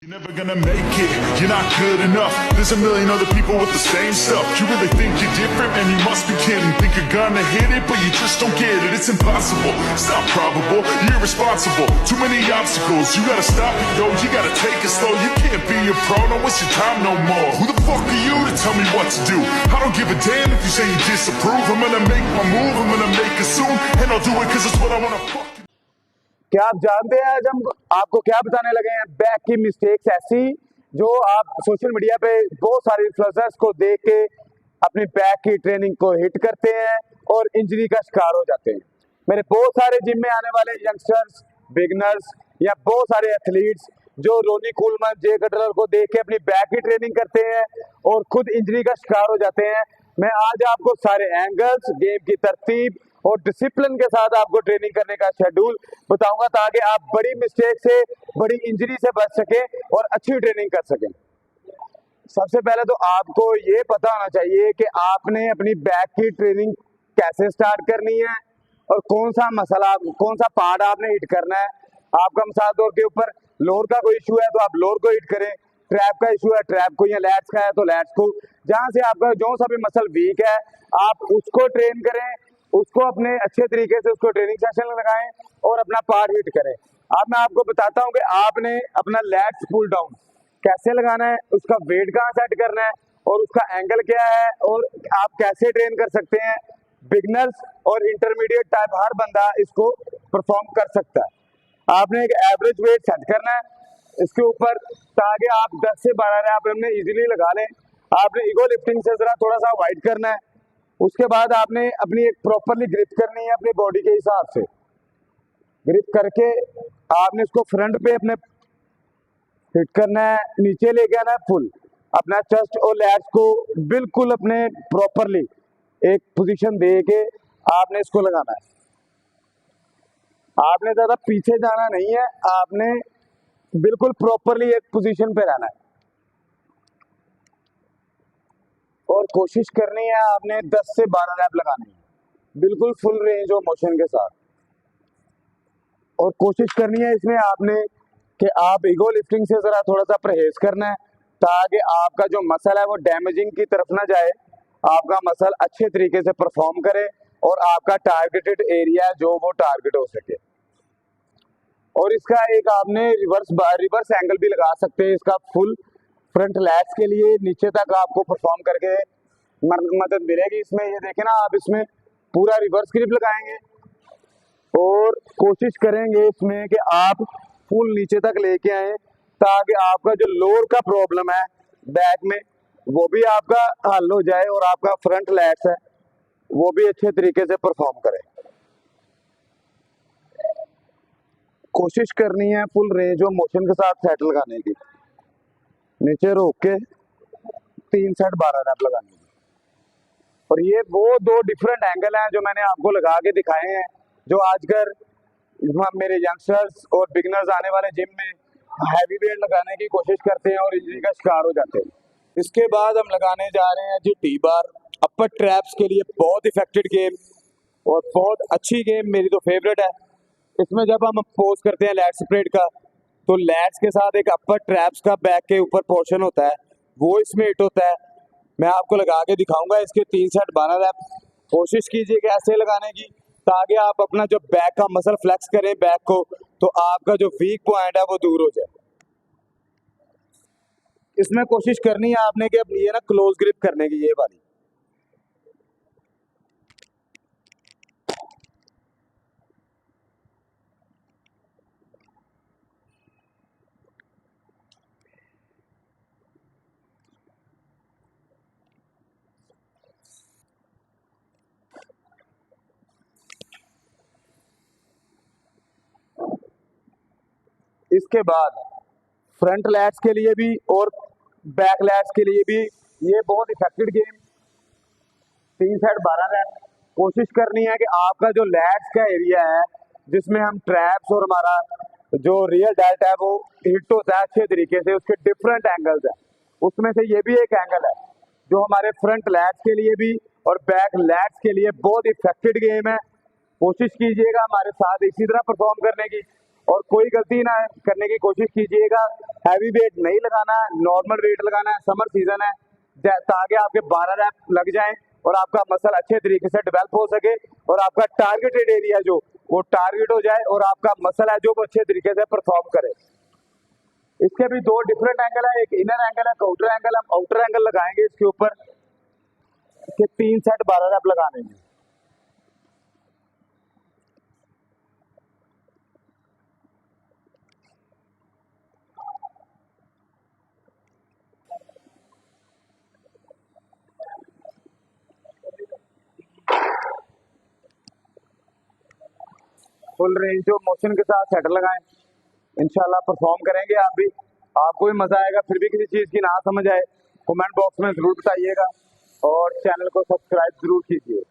You're never gonna make it, you're not good enough. There's a million other people with the same stuff. You really think you're different, man, you must be kidding. Think you're gonna hit it, but you just don't get it. It's impossible, it's not probable, you're irresponsible. Too many obstacles, you gotta stop it, yo. You gotta take it slow, you can't be a pro, don't waste your time no more. Who the fuck are you to tell me what to do? I don't give a damn if you say you disapprove. I'm gonna make my move, I'm gonna make it soon. And I'll do it cause it's what I wanna fucking. क्या आप जानते हैं आज हम आपको क्या बताने लगे हैं? बैक की मिस्टेक्स ऐसी जो आप सोशल मीडिया पे बहुत सारे इन्फ्लुएंसर्स को देख के अपनी बैक की ट्रेनिंग को हिट करते हैं और इंजरी का शिकार हो जाते हैं। मेरे बहुत सारे जिम में आने वाले यंगस्टर्स, बिगनर्स या बहुत सारे एथलीट्स जो रोनी कूलमैन, जे कटलर को देख के अपनी बैक की ट्रेनिंग करते हैं और खुद इंजरी का शिकार हो जाते हैं। मैं आज आपको सारे एंगल्स, गेम की तरतीब और डिसिप्लिन के साथ आपको ट्रेनिंग करने का शेड्यूल बताऊंगा ताकि आप बड़ी मिस्टेक से, बड़ी इंजरी से बच सके और अच्छी ट्रेनिंग कर सकें। सबसे पहले तो आपको ये पता होना चाहिए कि आपने अपनी बैक की ट्रेनिंग कैसे स्टार्ट करनी है और कौन सा मसला, कौन सा पार्ट आपने हिट करना है। आपका मिसाल तौर के ऊपर लोअर का कोई इशू है तो आप लोअर को हिट करें, ट्रैप का इशू है ट्रैप को, या लैट्स का है तो लैट्स को। जहां से आपका जो सा भी मसल वीक है आप उसको ट्रेन करें, उसको अपने अच्छे तरीके से उसको ट्रेनिंग सेशन लगाएं और अपना पार्ट हिट करें। अब मैं आपको बताता हूं कि आपने अपना लैट्स पुल डाउन कैसे लगाना है, उसका वेट कहाँ सेट करना है और उसका एंगल क्या है और आप कैसे ट्रेन कर सकते हैं। बिगनर्स और इंटरमीडिएट टाइप हर बंदा इसको परफॉर्म कर सकता है। आपने एक एवरेज वेट सेट करना है इसके ऊपर ताकि आप 10 से 12 रैप अपने इजीली लगा लें। आपने ईगो लिफ्टिंग से जरा थोड़ा सा वाइड करना है। उसके बाद आपने अपनी एक प्रॉपरली ग्रिप करनी है अपनी बॉडी के हिसाब से। ग्रिप करके आपने इसको फ्रंट पे अपने हिट करना है, नीचे लेके आना है फुल। अपना चेस्ट और लैट्स को बिल्कुल अपने प्रॉपरली एक पोजीशन दे के आपने इसको लगाना है। आपने ज्यादा पीछे जाना नहीं है, आपने बिल्कुल प्रॉपरली एक पोजीशन पे रहना है और कोशिश करनी है आपने 10 से 12 रैप लगानी है बिल्कुल फुल रेंज ऑफ मोशन के साथ। और कोशिश करनी है इसमें आपने कि आप ईगो लिफ्टिंग से जरा थोड़ा सा परहेज करना है ताकि आपका जो मसल है वो डैमेजिंग की तरफ ना जाए, आपका मसल अच्छे तरीके से परफॉर्म करे और आपका टारगेटेड एरिया जो वो टारगेट हो सके। और इसका एक आपने रिवर्स एंगल भी लगा सकते हैं इसका फुल फ्रंट लैट्स के लिए नीचे तक आपको परफॉर्म करके मदद मिलेगी। इसमें ये देखें ना, आप इसमें पूरा रिवर्स ग्रिप लगाएंगे और कोशिश करेंगे इसमें कि आप फुल नीचे तक लेके आए ताकि आपका जो लोअर का प्रॉब्लम है बैक में वो भी आपका हल हो जाए और आपका फ्रंट लैट्स है वो भी अच्छे तरीके से परफॉर्म करे। कोशिश करनी है फुल रेंज ऑफ मोशन के साथ सेट लगाने की, नीचे रोक के 3 सेट 12 रैप लगानी है। और ये वो दो डिफरेंट एंगल हैं जो मैंने आपको लगा के दिखाए हैं जो आजकल मेरे यंगस्टर्स और बिगनर्स आने वाले जिम में हैवी वेट लगाने की कोशिश करते हैं और इंजरी का शिकार हो जाते हैं। इसके बाद हम लगाने जा रहे हैं जी टी बार। अपर ट्रैप्स के लिए बहुत इफेक्टिव गेम और बहुत अच्छी गेम, मेरी तो फेवरेट है। इसमें जब हम पोज करते हैं लैट स्प्रेड का तो लैट्स के साथ एक अपर ट्रैप्स का बैक के ऊपर पोर्शन होता है वो इसमें हिट होता है। मैं आपको लगा के दिखाऊंगा इसके 3 सेट 12 रैप। कोशिश कीजिए कि ऐसे लगाने की ताकि आप अपना जो बैक का मसल फ्लेक्स करें बैक को तो आपका जो वीक पॉइंट है वो दूर हो जाए। इसमें कोशिश करनी है आपने कि अब ये ना क्लोज ग्रिप करने की, ये वाली। इसके बाद फ्रंट लैट्स के लिए भी और बैक लैट्स के लिए भी ये बहुत इफेक्टिव गेम। 3 set 12 rap. कोशिश करनी है कि आपका जो लैट्स का एरिया है जिसमें हम ट्रैप्स और हमारा जो रियल डेल्ट है वो हिट होता है अच्छे तरीके से, उसके डिफरेंट एंगल्स है। उसमें से ये भी एक एंगल है जो हमारे फ्रंट लैट्स के लिए भी और बैक लैट्स के लिए बहुत इफेक्टिव गेम है। कोशिश कीजिएगा हमारे साथ इसी तरह परफॉर्म करने की और कोई गलती ना करने की कोशिश कीजिएगा। हैवी वेट नहीं लगाना, नॉर्मल वेट लगाना है। समर सीजन है, ताकि आपके 12 रैप लग जाएं और आपका मसल अच्छे तरीके से डेवलप हो सके और आपका टारगेटेड एरिया जो वो टारगेट हो जाए और आपका मसल है जो वो अच्छे तरीके से परफॉर्म करे। इसके भी दो डिफरेंट एंगल है, एक इनर एंगल है, आउटर एंगल। हम आउटर एंगल लगाएंगे इसके ऊपर के 3 सेट 12 रैप लगाने हैं। फुल रेंज ऑफ मोशन के साथ सेट लगाएं, इंशाल्लाह परफॉर्म करेंगे आप भी, आपको भी मजा आएगा। फिर भी किसी चीज की ना समझ आए कमेंट बॉक्स में जरूर बताइएगा और चैनल को सब्सक्राइब जरूर कीजिए।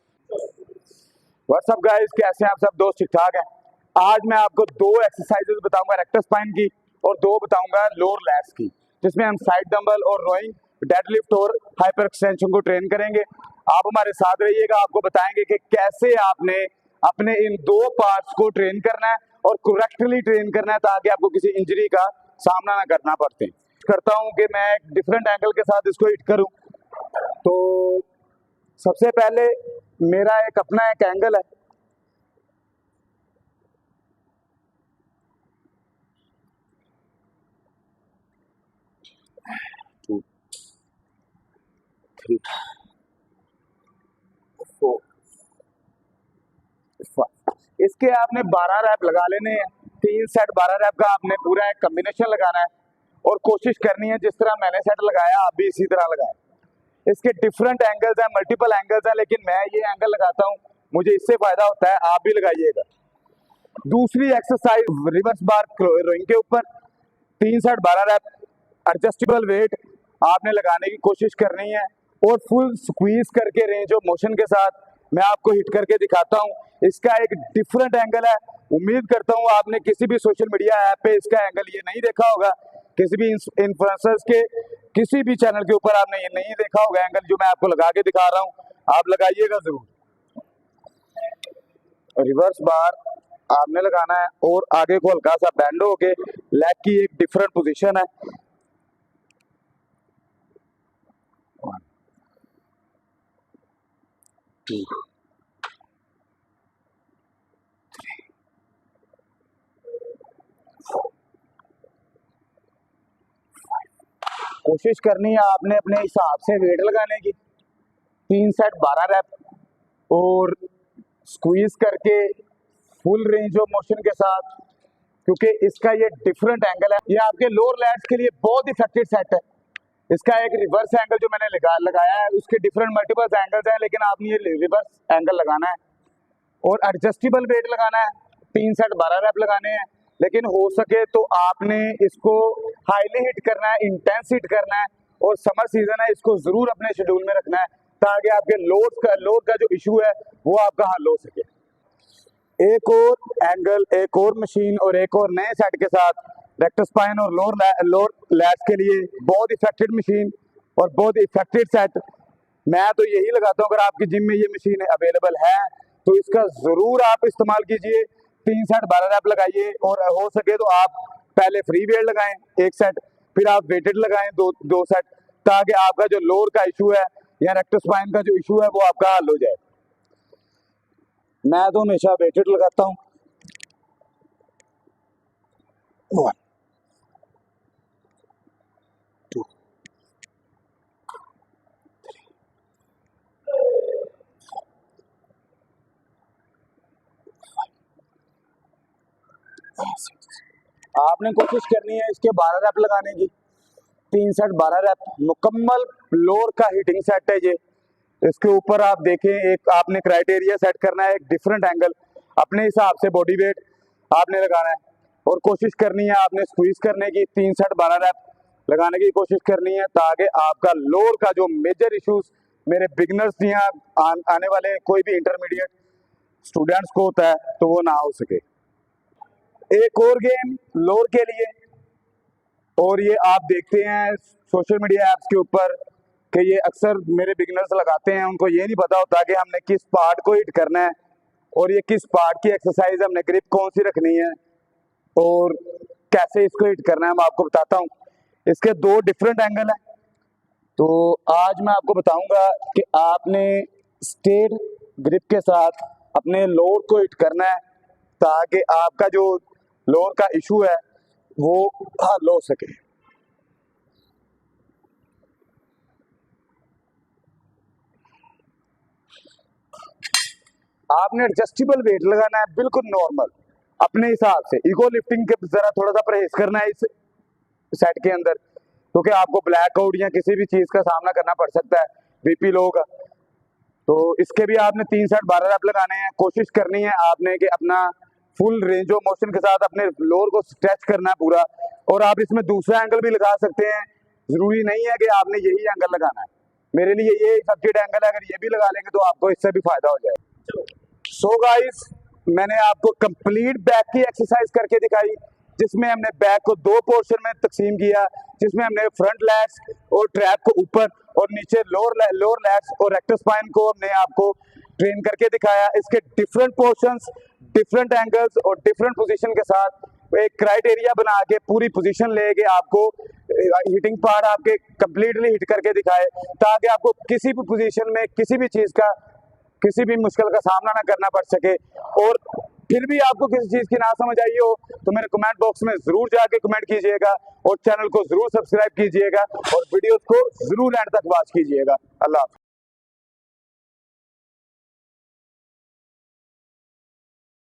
व्हाट्सअप गाइस, कैसे हैं आप सब? दोस्त ठीक ठाक हैं? आज मैं आपको 2 एक्सरसाइजेस बताऊंगा रेक्टस स्पाइन की और 2 बताऊंगा लोअर लैट्स की, जिसमें हम साइड डंबल और रोइंग, डेडलिफ्ट और हाइपर एक्सटेंशन को ट्रेन करेंगे। आप हमारे साथ रहिएगा, आपको बताएंगे कि कैसे आपने अपने इन 2 पार्ट्स को ट्रेन करना है और करेक्टली ट्रेन करना है, ताकि आपको किसी इंजरी का सामना ना करना पड़ते। करता हूं कि मैं एक डिफरेंट एंगल के साथ इसको हिट करूं। तो सबसे पहले मेरा एक अपना एक एंगल है, इसके आपने 12 रैप लगा लेने हैं। 3 सेट 12 रैप का आपने पूरा एक कॉम्बिनेशन लगाना है और कोशिश करनी है जिस तरह मैंने सेट लगाया आप भी इसी तरह लगाएं। इसके डिफरेंट एंगल्स हैं, मल्टीपल एंगल्स हैं, लेकिन मैं ये एंगल लगाता हूं, मुझे इससे फायदा होता है, आप भी लगाइएगा। दूसरी एक्सरसाइज रिवर्स बार रोइंग के ऊपर 3 सेट 12 रैप, एडजस्टेबल वेट आपने लगाने की कोशिश करनी है और फुल स्क्वीज करके रेंज ऑफ मोशन के साथ मैं आपको हिट करके दिखाता हूं। इसका एक डिफरेंट एंगल है, उम्मीद करता हूं आपने किसी भी सोशल मीडिया ऐप पे इसका एंगल ये नहीं देखा होगा, किसी भी इन्फ्लुएंसर्स के किसी भी चैनल के ऊपर आपने ये नहीं देखा होगा एंगल जो मैं आपको लगा के दिखा रहा हूं, आप लगाइएगा जरूर। रिवर्स बार आपने लगाना है और आगे को हल्का सा बैंड होके लेग की एक डिफरेंट पोजीशन है। 1 2 कोशिश करनी है आपने अपने हिसाब से वेट लगाने की। 3 सेट 12 रैप और स्क्वीज करके फुल रेंज ऑफ मोशन के साथ, क्योंकि इसका ये डिफरेंट एंगल है, ये आपके लोअर लैट्स के लिए बहुत इफेक्टिव सेट है। इसका एक रिवर्स एंगल जो मैंने लगाया है, उसके डिफरेंट मल्टीपल एंगल्स हैं, लेकिन आपने ये रिवर्स एंगल लगाना है और एडजस्टेबल वेट लगाना है। 3 सेट 12 रैप लगाने हैं, लेकिन हो सके तो आपने इसको हाईली हिट करना है, इंटेंस हिट करना है और समर सीजन है, इसको जरूर अपने शेड्यूल में रखना है ताकि आपके लोड का जो इशू है वो आपका हल हो सके। एक और एंगल, एक और मशीन और एक और नए सेट के साथ रेक्टस स्पाइन और लोअर लैट्स के लिए बहुत इफेक्टिव मशीन और बहुत इफेक्टिव सेट मैं तो यही लगाता हूँ। अगर आपकी जिम में ये मशीन अवेलेबल है तो इसका जरूर आप इस्तेमाल कीजिए। 3 सेट 12 रैप लगाइए और हो सके तो आप पहले फ्री वेट लगाएं 1 सेट, फिर आप वेटेड लगाएं दो सेट, ताकि आपका जो लोअर का इशू है या रेक्टस स्पाइन का जो इशू है वो आपका हल हो जाए। मैं तो हमेशा वेटेड लगाता हूँ। 1 2 आपने कोशिश करनी है इसके 12 रैप लगाने की। 3 सेट 12 रैप मुकम्मल लोअर का हिटिंग सेट है ये। इसके ऊपर आप देखें, एक आपने क्राइटेरिया सेट करना है, एक डिफरेंट एंगल अपने हिसाब से बॉडी वेट आपने लगाना है और कोशिश करनी है आपने स्क्वीज करने की। 3 सेट 12 रैप लगाने की कोशिश करनी है ताकि आपका लोअर का जो मेजर इश्यूज मेरे बिगनर्स यहाँ आने वाले कोई भी इंटरमीडिएट स्टूडेंट्स को होता है तो वो ना हो सके। एक और गेम लोअर के लिए, और ये आप देखते हैं सोशल मीडिया ऐप्स के ऊपर कि ये अक्सर मेरे बिगिनर्स लगाते हैं, उनको ये नहीं पता होता कि हमने किस पार्ट को हिट करना है और ये किस पार्ट की एक्सरसाइज, हमने ग्रिप कौन सी रखनी है और कैसे इसको हिट करना है मैं आपको बताता हूँ। इसके दो डिफरेंट एंगल हैं। तो आज मैं आपको बताऊंगा कि आपने स्ट्रेट ग्रिप के साथ अपने लोअर को हिट करना है ताकि आपका जो लोअर का इशू है वो हल हो सके। आपने एडजस्टेबल वेट लगाना है, बिल्कुल नॉर्मल अपने हिसाब से। इगो लिफ्टिंग के जरा थोड़ा सा परहेज करना है इस सेट के अंदर, क्योंकि आपको ब्लैकआउट या किसी भी चीज का सामना करना पड़ सकता है बीपी लो का। तो इसके भी आपने 3 सेट 12 रैप लगाने हैं। कोशिश करनी है आपने कि अपना फुल रेंज ऑफ मोशन के साथ अपने लोअर को स्ट्रेच करना है पूरा। और आप इसमें दूसरा एंगल भी लगा सकते हैं, जरूरी नहीं है कि आपने यही एंगल लगाना है। मेरे लिए ये सब्जेक्ट एंगल है, अगर ये भी लगा लेंगे तो आपको इससे भी फायदा हो जाएगा। सो गाइस, मैंने आपको कंप्लीट बैक की एक्सरसाइज करके दिखाई, जिसमें हमने बैक को दो पोर्शन में तकसीम किया, जिसमें हमने फ्रंट लैट्स और ट्रैप को ऊपर और नीचे लोअर लैट्स और रेक्टर स्पाइन को हमने आपको ट्रेन करके दिखाया। इसके डिफरेंट पोर्शंस, डिफरेंट एंगल्स और डिफरेंट पोजीशन के साथ एक क्राइटेरिया बना के पूरी पोजीशन लेके आपको हिटिंग पार्ट आपके कंप्लीटली हिट करके दिखाए, ताकि आपको किसी भी पोजीशन में किसी भी चीज का, किसी भी मुश्किल का सामना ना करना पड़ सके। और फिर भी आपको किसी चीज की ना समझ आई हो तो मेरे कमेंट बॉक्स में जरूर जाके कमेंट कीजिएगा और चैनल को जरूर सब्सक्राइब कीजिएगा और वीडियोस को जरूर एंड तक वॉच कीजिएगा। अल्लाह हाफ़िज़।